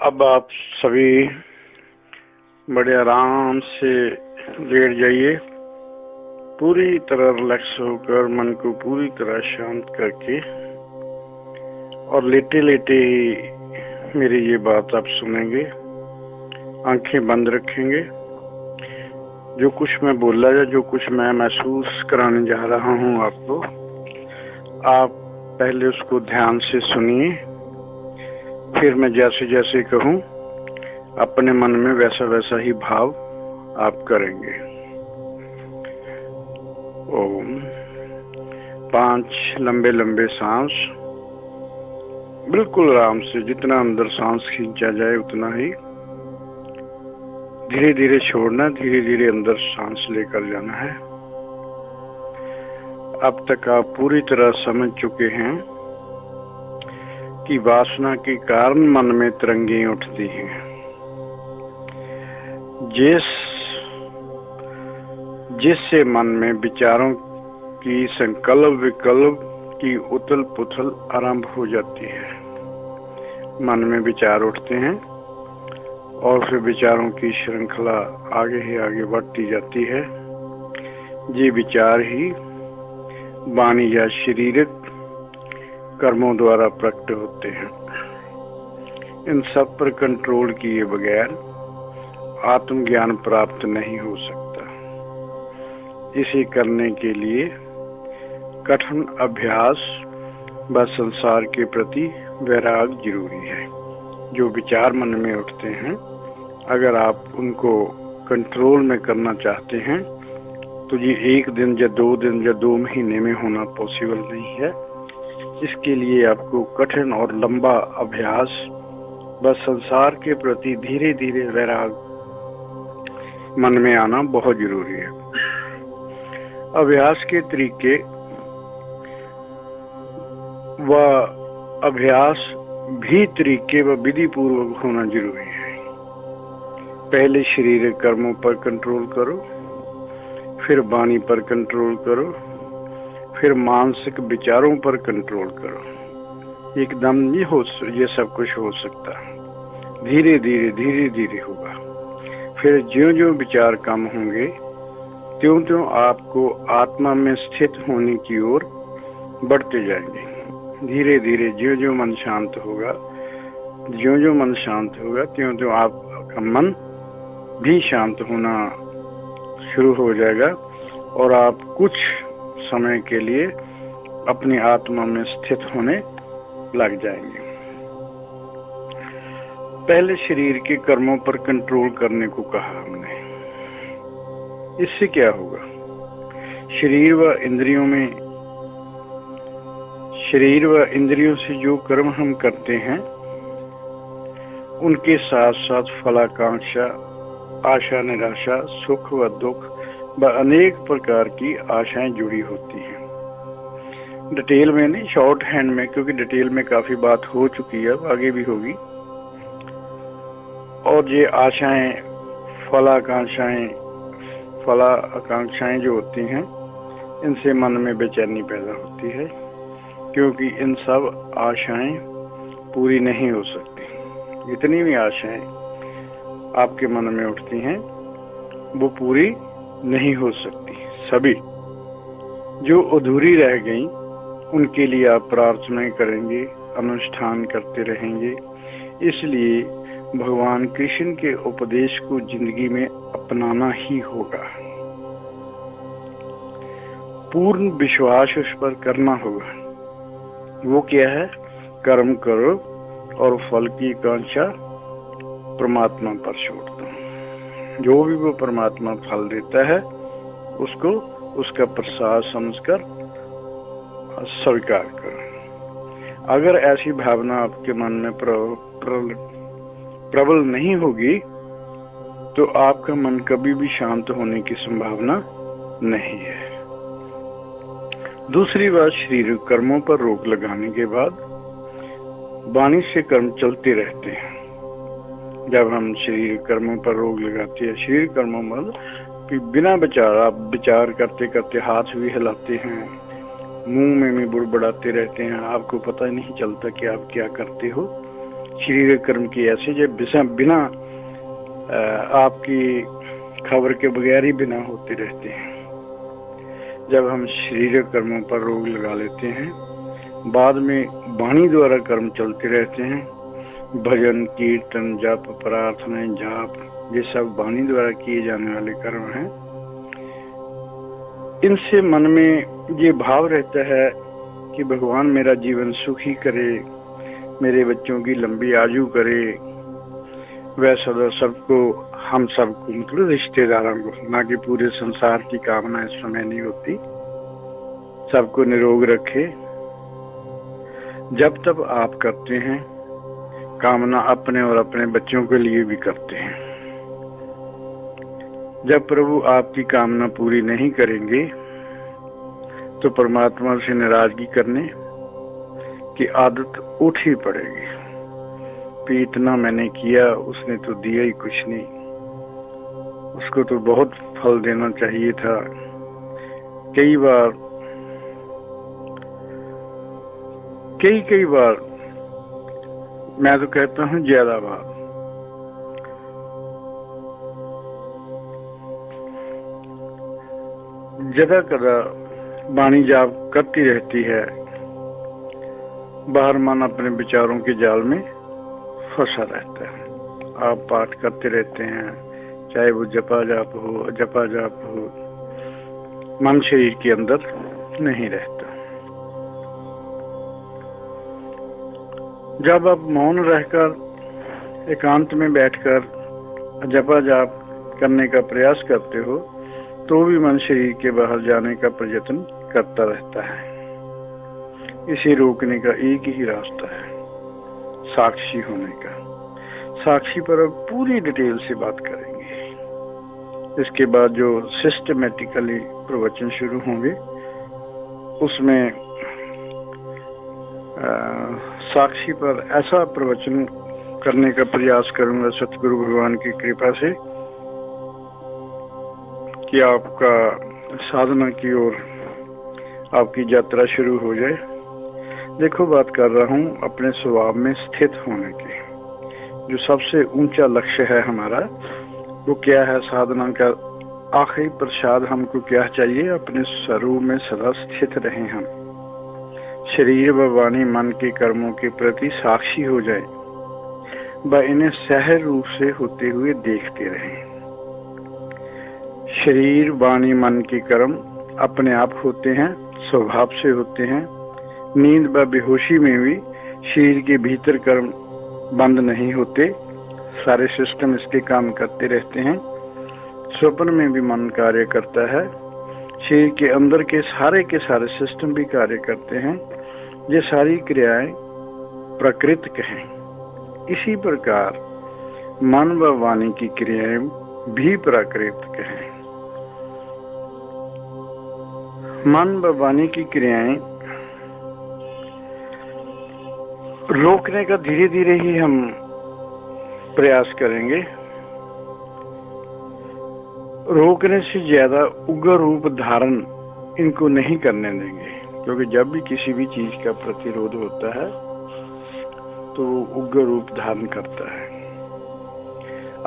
अब आप सभी बड़े आराम से लेट जाइए, पूरी तरह रिलैक्स होकर मन को पूरी तरह शांत करके, और लेटे लेटे ही मेरी ये बात आप सुनेंगे। आंखें बंद रखेंगे। जो कुछ मैं बोला या जो कुछ मैं महसूस कराने जा रहा हूँ आपको, आप पहले उसको ध्यान से सुनिए। फिर मैं जैसे जैसे कहूँ अपने मन में वैसा वैसा ही भाव आप करेंगे। ओम। 5 लंबे लंबे सांस, बिल्कुल आराम से, जितना अंदर सांस खींचा जाए उतना ही। धीरे धीरे छोड़ना, धीरे धीरे अंदर सांस लेकर जाना है। अब तक आप पूरी तरह समझ चुके हैं कि वासना के कारण मन में तरंगें उठती हैं। जिससे मन में विचारों की संकल्प विकल्प की उथल पुथल आरंभ हो जाती है। मन में विचार उठते हैं और फिर विचारों की श्रृंखला आगे ही आगे बढ़ती जाती है। ये विचार ही वाणी या शारीरिक कर्मों द्वारा प्रकट होते हैं। इन सब पर कंट्रोल किए बगैर आत्मज्ञान प्राप्त नहीं हो सकता। इसे करने के लिए कठिन अभ्यास व संसार के प्रति वैराग जरूरी है। जो विचार मन में उठते हैं, अगर आप उनको कंट्रोल में करना चाहते हैं तो ये 1 दिन या 2 दिन या 2 महीने में होना पॉसिबल नहीं है। इसके लिए आपको कठिन और लंबा अभ्यास व संसार के प्रति धीरे धीरे वैराग मन में आना बहुत जरूरी है। अभ्यास के तरीके व अभ्यास भी तरीके व विधि पूर्वक होना जरूरी है। पहले शारीरिक कर्मों पर कंट्रोल करो, फिर वाणी पर कंट्रोल करो, फिर मानसिक विचारों पर कंट्रोल करो। एकदम नहीं ये सब कुछ हो सकता। धीरे धीरे होगा। फिर ज्यों ज्यों विचार कम होंगे त्यों त्यों आपको आत्मा में स्थित होने की ओर बढ़ते जाएंगे। धीरे धीरे ज्यों ज्यों मन शांत होगा, त्यों त्यों आपका मन भी शांत होना शुरू हो जाएगा और आप कुछ समय के लिए अपनी आत्मा में स्थित होने लग जाएंगे। पहले शरीर के कर्मों पर कंट्रोल करने को कहा हमने। इससे क्या होगा? शरीर व इंद्रियों से जो कर्म हम करते हैं उनके साथ साथ फलाकांक्षा, आशा निराशा, सुख व दुख व अनेक प्रकार की आशाएं जुड़ी होती हैं। डिटेल में नहीं, शॉर्ट हैंड में, क्योंकि डिटेल में काफी बात हो चुकी है, आगे भी होगी। और ये आशाएं, फलाकांक्षाएं जो होती हैं, इनसे मन में बेचैनी पैदा होती है, क्योंकि इन सब आशाएं पूरी नहीं हो सकती। जितनी भी आशाएं आपके मन में उठती हैं वो पूरी नहीं हो सकती। सभी जो अधूरी रह गई उनके लिए आप प्रार्थना करेंगे, अनुष्ठान करते रहेंगे। इसलिए भगवान कृष्ण के उपदेश को जिंदगी में अपनाना ही होगा। पूर्ण विश्वास उस पर करना होगा। वो क्या है? कर्म करो और फल की आकांक्षा परमात्मा पर छोड़ दो। जो भी वो परमात्मा फल देता है उसको उसका प्रसाद समझकर स्वीकार करो। अगर ऐसी भावना आपके मन में प्रबल नहीं होगी तो आपका मन कभी भी शांत होने की संभावना नहीं है। दूसरी बात, शारीरिक कर्मों पर रोक लगाने के बाद वाणी से कर्म चलते रहते हैं। जब हम शारीरिक कर्मों पर रोक लगाते हैं, शारीरिक कर्मों में बिना विचार, आप विचार करते करते हाथ भी हिलाते हैं, मुंह में भी बुड़बुड़ाते रहते हैं, आपको पता ही नहीं चलता कि आप क्या करते हो। शरीर कर्म की ऐसे जब बिना आपकी खबर के बगैर ही बिना होते रहते हैं। जब हम शरीर कर्मों पर रोक लगा लेते हैं, बाद में वाणी द्वारा कर्म चलते रहते हैं। भजन, कीर्तन, जप, प्रार्थना, जाप, ये सब वाणी द्वारा किए जाने वाले कर्म हैं। इनसे मन में ये भाव रहता है कि भगवान मेरा जीवन सुखी करे, मेरे बच्चों की लंबी आयु करे, वह सदा सबको, हम सबको, मतलब रिश्तेदारों को, ना कि पूरे संसार की कामना इस समय नहीं होती, सबको निरोग रखे। जब तब आप करते हैं, कामना अपने और अपने बच्चों के लिए भी करते हैं। जब प्रभु आपकी कामना पूरी नहीं करेंगे तो परमात्मा से नाराजगी करने की आदत उठ ही पड़ेगी। कि इतना मैंने किया, उसने तो दिया ही कुछ नहीं, उसको तो बहुत फल देना चाहिए था। कई बार मैं तो कहता हूँ ज्यादा बार जगह कदा वाणी जाप करती रहती है, बाहर मन अपने विचारों के जाल में फंसा रहता है। आप पाठ करते रहते हैं, चाहे वो जपा जाप हो, मन शरीर के अंदर नहीं रहता। जब आप मौन रहकर एकांत में बैठकर जपा जाप करने का प्रयास करते हो तो भी मन शरीर के बाहर जाने का प्रयत्न करता रहता है। इसे रोकने का एक ही रास्ता है, साक्षी होने का। साक्षी पर अब पूरी डिटेल से बात करेंगे। इसके बाद जो सिस्टमेटिकली प्रवचन शुरू होंगे उसमें साक्षी पर ऐसा प्रवचन करने का प्रयास करूंगा सतगुरु भगवान की कृपा से कि आपका साधना की ओर आपकी यात्रा शुरू हो जाए। देखो, बात कर रहा हूँ अपने स्वभाव में स्थित होने की। जो सबसे ऊंचा लक्ष्य है हमारा, वो क्या है? साधना का आखिरी प्रसाद हमको क्या चाहिए? अपने स्वरूप में सदा स्थित रहें हम, शरीर व वाणी मन के कर्मों के प्रति साक्षी हो जाए, व इन्हें सहज रूप से होते हुए देखते रहें। शरीर वाणी मन के कर्म अपने आप होते हैं, स्वभाव से होते हैं। नींद व बेहोशी में भी शरीर के भीतर कर्म बंद नहीं होते, सारे सिस्टम इसके काम करते रहते हैं। स्वप्न में भी मन कार्य करता है, शरीर के अंदर के सारे सिस्टम भी कार्य करते हैं। ये सारी क्रियाएं प्राकृतिक हैं। इसी प्रकार मन व वाणी की क्रियाएं भी प्राकृतिक हैं। मन व वाणी की क्रियाएं रोकने का धीरे धीरे ही हम प्रयास करेंगे। रोकने से ज्यादा उग्र रूप धारण इनको नहीं करने देंगे, क्योंकि जब भी किसी भी चीज का प्रतिरोध होता है तो उग्र रूप धारण करता है।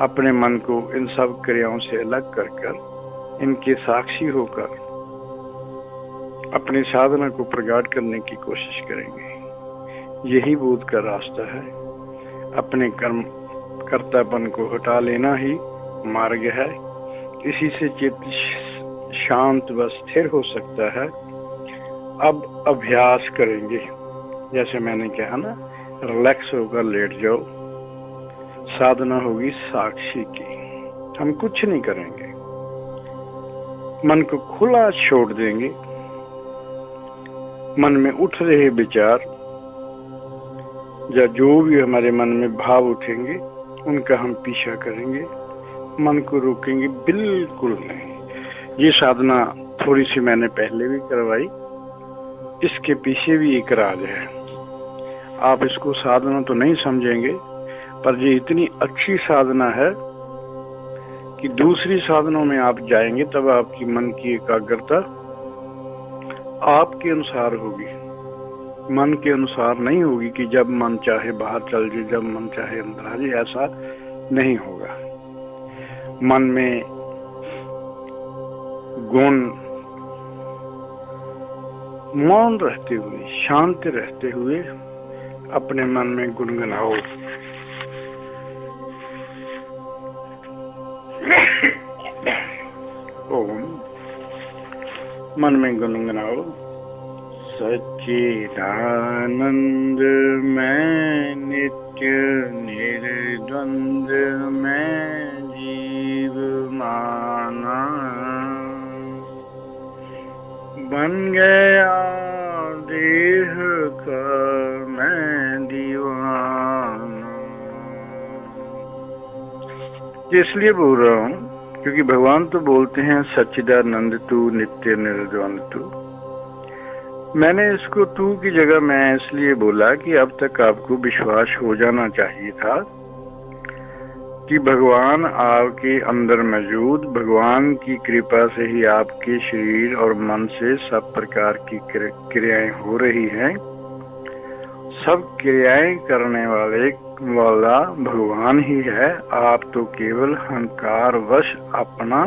अपने मन को इन सब क्रियाओं से अलग कर इनके साक्षी होकर अपनी साधना को प्रगाढ़ करने की कोशिश करेंगे। यही बोध का रास्ता है। अपने कर्तापन को हटा लेना ही मार्ग है। इसी से चित्त शांत व स्थिर हो सकता है। अब अभ्यास करेंगे, जैसे मैंने कहा ना, रिलैक्स होकर लेट जाओ। साधना होगी साक्षी की। हम कुछ नहीं करेंगे, मन को खुला छोड़ देंगे। मन में उठ रहे विचार या जो भी हमारे मन में भाव उठेंगे उनका हम पीछा करेंगे, मन को रोकेंगे बिल्कुल नहीं। ये साधना थोड़ी सी मैंने पहले भी करवाई, इसके पीछे भी एक राज है। आप इसको साधना तो नहीं समझेंगे, पर ये इतनी अच्छी साधना है कि दूसरी साधनों में आप जाएंगे तब आपकी मन की एकाग्रता आपके अनुसार होगी। मन के अनुसार नहीं होगी कि जब मन चाहे बाहर चल जाए, जब मन चाहे अंदर आ जाए, ऐसा नहीं होगा। मन में गुण मौन रहते हुए, शांत रहते हुए अपने मन में गुनगुनाओ। ओम मन में गुनगुनाओ। सच्चिदानंद मैं नित्य निर्द्वंद्व मैं जीव माना, बन गया देह का मैं दीवाना। इसलिए बोल रहा हूँ क्योंकि भगवान तो बोलते हैं सच्चिदानंद तू नित्य निर्द्वंद तू। मैंने इसको तू की जगह मैं इसलिए बोला कि अब तक आपको विश्वास हो जाना चाहिए था कि भगवान आपके अंदर मौजूद, भगवान की कृपा से ही आपके शरीर और मन से सब प्रकार की क्रियाएं हो रही हैं। सब क्रियाएं करने वाला भगवान ही है। आप तो केवल अहंकार वश अपना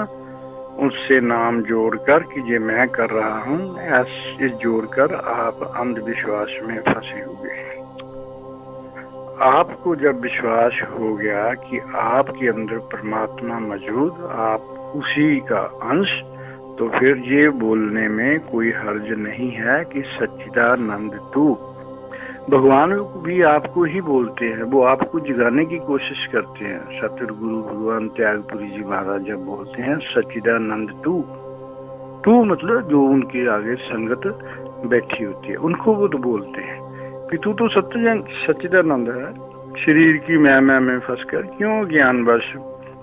उससे नाम जोड़कर कि ये मैं कर रहा हूँ, ऐसे जोड़कर आप अंधविश्वास में फंसे हुए हैं। आपको जब विश्वास हो गया कि आपके अंदर परमात्मा मौजूद, आप उसी का अंश, तो फिर ये बोलने में कोई हर्ज नहीं है कि सच्चिदानंद तू। भगवान भी आपको ही बोलते हैं, वो आपको जगाने की कोशिश करते हैं। सतगुरु भगवान त्यागपुरी जी महाराज जब बोलते हैं सच्चिदानंद तू, तू मतलब जो उनके आगे संगत बैठी होती है उनको वो तो बोलते हैं कि तू तो सच्चिदानंद है। शरीर की मैं में फंसकर क्यों ज्ञानवश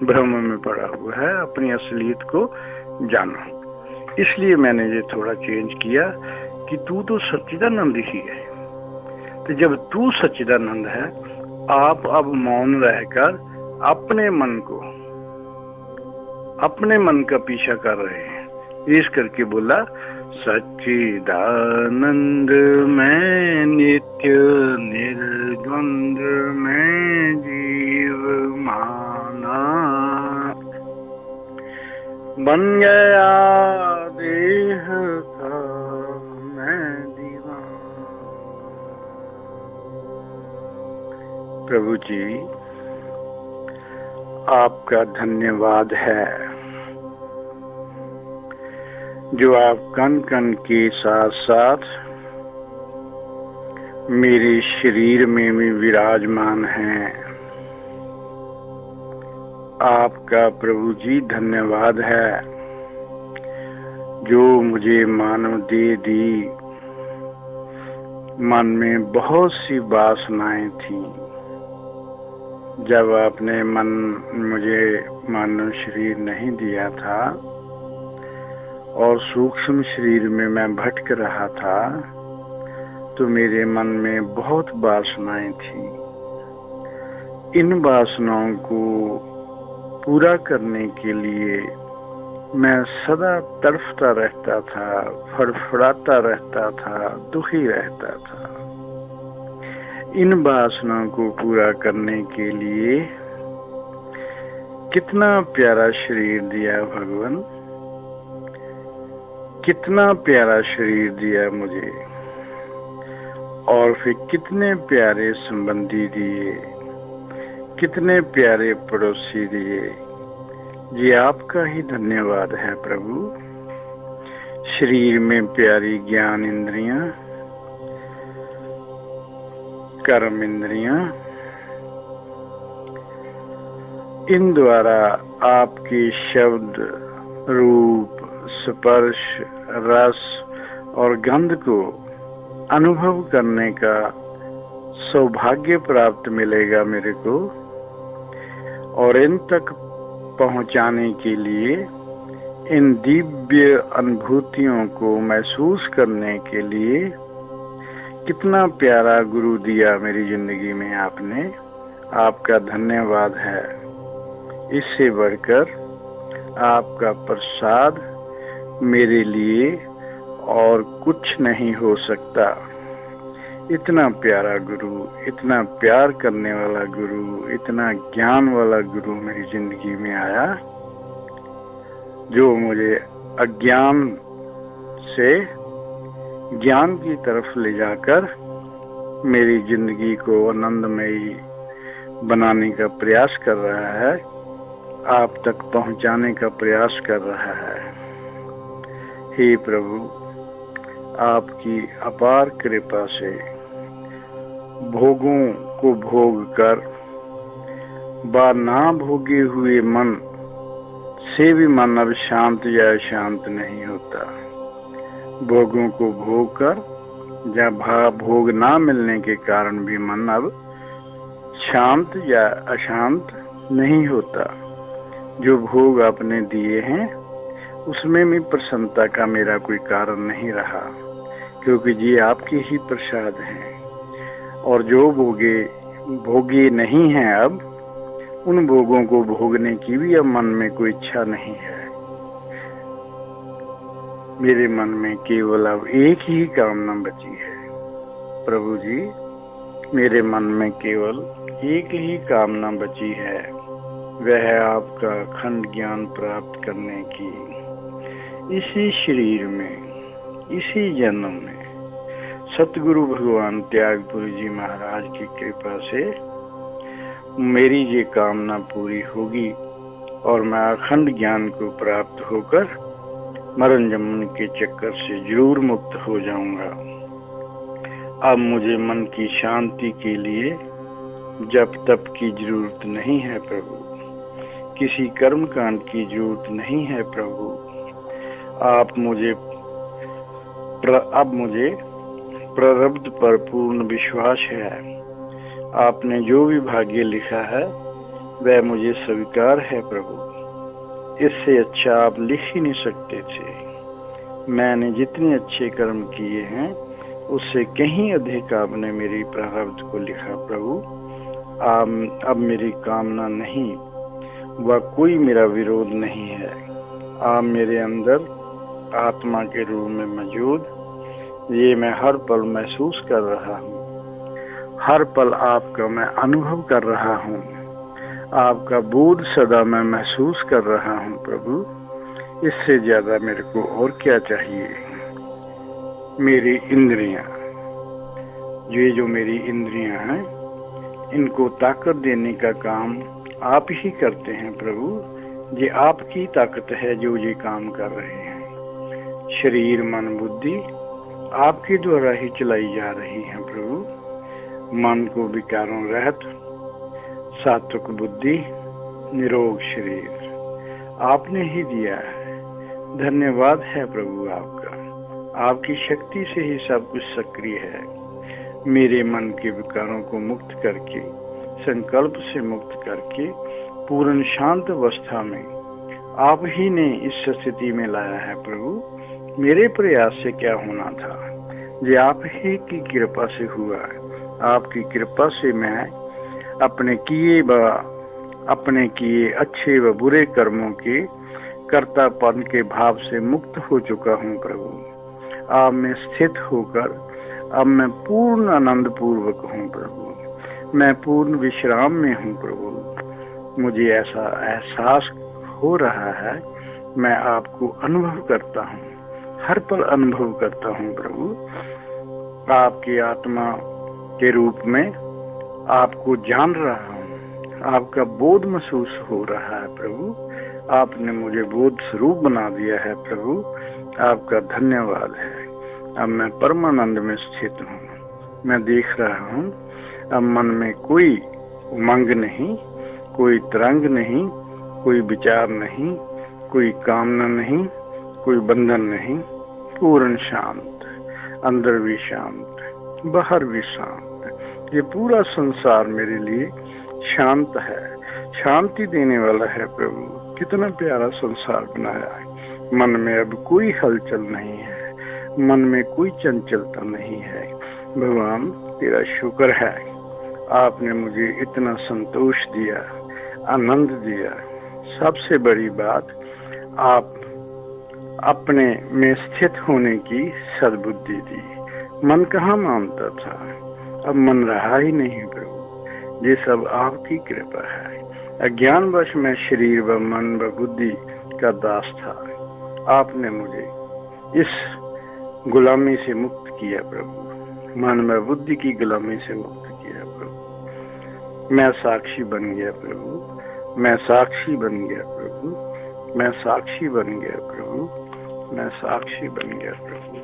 भ्रम में पड़ा हुआ है, अपनी असलियत को जानो। इसलिए मैंने ये थोड़ा चेंज किया कि तू तो सच्चिदानंद ही है। तो जब तू सच्चिदानंद है, आप अब मौन रहकर अपने मन का पीछा कर रहे हैं। इस करके बोला सच्चिदानंद मैं नित्य निर्द्वंद्व मैं जीव माना, बन गया देह का मैं दीवाना। प्रभु जी आपका धन्यवाद है जो आप कण कण के साथ साथ मेरे शरीर में भी विराजमान हैं। आपका प्रभु जी धन्यवाद है जो मुझे मानव देह दी। मन में बहुत सी वासनाएं थी। जब आपने मुझे मानव शरीर नहीं दिया था और सूक्ष्म शरीर में मैं भटक रहा था, तो मेरे मन में बहुत वासनाएं थी। इन वासनाओं को पूरा करने के लिए मैं सदा तड़फता रहता था, फड़फड़ाता रहता था, दुखी रहता था। इन वासनाओं को पूरा करने के लिए कितना प्यारा शरीर दिया भगवान, कितना प्यारा शरीर दिया मुझे, और फिर कितने प्यारे संबंधी दिए, कितने प्यारे पड़ोसी दिए। ये आपका ही धन्यवाद है प्रभु। शरीर में प्यारी ज्ञान इंद्रियां, कर्म इंद्रियां, इन द्वारा आपके शब्द, रूप, स्पर्श, रस और गंध को अनुभव करने का सौभाग्य प्राप्त मिलेगा मेरे को। और इन तक पहुंचाने के लिए, इन दिव्य अनुभूतियों को महसूस करने के लिए कितना प्यारा गुरु दिया मेरी जिंदगी में आपने। आपका धन्यवाद है। इससे बढ़कर आपका प्रसाद मेरे लिए और कुछ नहीं हो सकता। इतना प्यारा गुरु, इतना प्यार करने वाला गुरु, इतना ज्ञान वाला गुरु मेरी जिंदगी में आया, जो मुझे अज्ञान से ज्ञान की तरफ ले जाकर मेरी जिंदगी को आनंदमयी बनाने का प्रयास कर रहा है, आप तक पहुंचाने का प्रयास कर रहा है। हे प्रभु, आपकी अपार कृपा से भोगों को भोग कर ना भोगे हुए मन से भी मन अब शांत या अशांत नहीं होता। भोगों को भोग कर या भोग ना मिलने के कारण भी मन अब शांत या अशांत नहीं होता। जो भोग आपने दिए हैं उसमें भी प्रसन्नता का मेरा कोई कारण नहीं रहा, क्योंकि ये आपके ही प्रसाद हैं। और जो भोगे नहीं हैं, अब उन भोगों को भोगने की भी अब मन में कोई इच्छा नहीं है। मेरे मन में केवल अब एक ही कामना बची है। प्रभु जी, मेरे मन में केवल एक ही कामना बची है, वह आपका अखंड ज्ञान प्राप्त करने की। इसी शरीर में, इसी जन्म में सतगुरु भगवान त्यागपुरी जी महाराज की कृपा से मेरी ये कामना पूरी होगी और मैं अखंड ज्ञान को प्राप्त होकर मरण जन्म के चक्कर से जरूर मुक्त हो जाऊंगा। अब मुझे मन की शांति के लिए जप तप की जरूरत नहीं है प्रभु, किसी कर्म कांड की जरूरत नहीं है प्रभु। अब मुझे प्रारब्ध पर पूर्ण विश्वास है। आपने जो भी भाग्य लिखा है वह मुझे स्वीकार है प्रभु। इससे अच्छा आप लिख ही नहीं सकते थे। मैंने जितने अच्छे कर्म किए हैं उससे कहीं अधिक आपने मेरी प्रारब्ध को लिखा प्रभु। अब मेरी कामना नहीं व कोई मेरा विरोध नहीं है। आप मेरे अंदर आत्मा के रूप में मौजूद, ये मैं हर पल महसूस कर रहा हूँ। हर पल आपका मैं अनुभव कर रहा हूँ। आपका बोध सदा मैं महसूस कर रहा हूँ प्रभु। इससे ज्यादा मेरे को और क्या चाहिए। मेरी इंद्रियां, ये जो मेरी इंद्रियां हैं, इनको ताकत देने का काम आप ही करते हैं प्रभु। ये आपकी ताकत है जो ये काम कर रहे हैं। शरीर मन बुद्धि आपके द्वारा ही चलाई जा रही है प्रभु। मन को विकारों रहित सात्विक बुद्धि निरोग शरीर आपने ही दिया है। धन्यवाद है प्रभु आपका। आपकी शक्ति से ही सब कुछ सक्रिय है। मेरे मन के विकारों को मुक्त करके, संकल्प से मुक्त करके पूर्ण शांत अवस्था में आप ही ने इस स्थिति में लाया है प्रभु। मेरे प्रयास से क्या होना था, ये आप ही की कृपा से हुआ है। आपकी कृपा से मैं अपने किए अच्छे व बुरे कर्मों के कर्तापन के भाव से मुक्त हो चुका हूँ प्रभु। आप में स्थित होकर अब मैं पूर्ण आनंद पूर्वक हूँ प्रभु। मैं पूर्ण विश्राम में हूँ प्रभु। मुझे ऐसा एहसास हो रहा है, मैं आपको अनुभव करता हूँ, हर पल अनुभव करता हूँ प्रभु। आपकी आत्मा के रूप में आपको जान रहा हूँ। आपका बोध महसूस हो रहा है प्रभु। आपने मुझे बोध स्वरूप बना दिया है प्रभु। आपका धन्यवाद है। अब मैं परमानंद में स्थित हूँ। मैं देख रहा हूँ अब मन में कोई उमंग नहीं, कोई तरंग नहीं, कोई विचार नहीं, कोई कामना नहीं, कोई बंधन नहीं। पूर्ण शांत, अंदर भी शांत, बाहर भी शांत। ये पूरा संसार मेरे लिए शांत है, शांति देने वाला है प्रभु। कितना प्यारा संसार बनाया है। मन में अब कोई हलचल नहीं है, मन में कोई चंचलता नहीं है। भगवान तेरा शुक्र है, आपने मुझे इतना संतोष दिया, आनंद दिया। सबसे बड़ी बात, आप अपने में स्थित होने की सद्बुद्धि दी। मन कहाँ मानता था। अब मन रहा ही नहीं प्रभु, ये सब आपकी कृपा है। अज्ञानवश मैं शरीर व मन व बुद्धि का दास था, आपने मुझे इस गुलामी से मुक्त किया प्रभु, मन व बुद्धि की गुलामी से मुक्त किया प्रभु। मैं साक्षी बन गया प्रभु, मैं साक्षी बन गया प्रभु, मैं साक्षी बन गया प्रभु, मैं साक्षी बन गया प्रभु।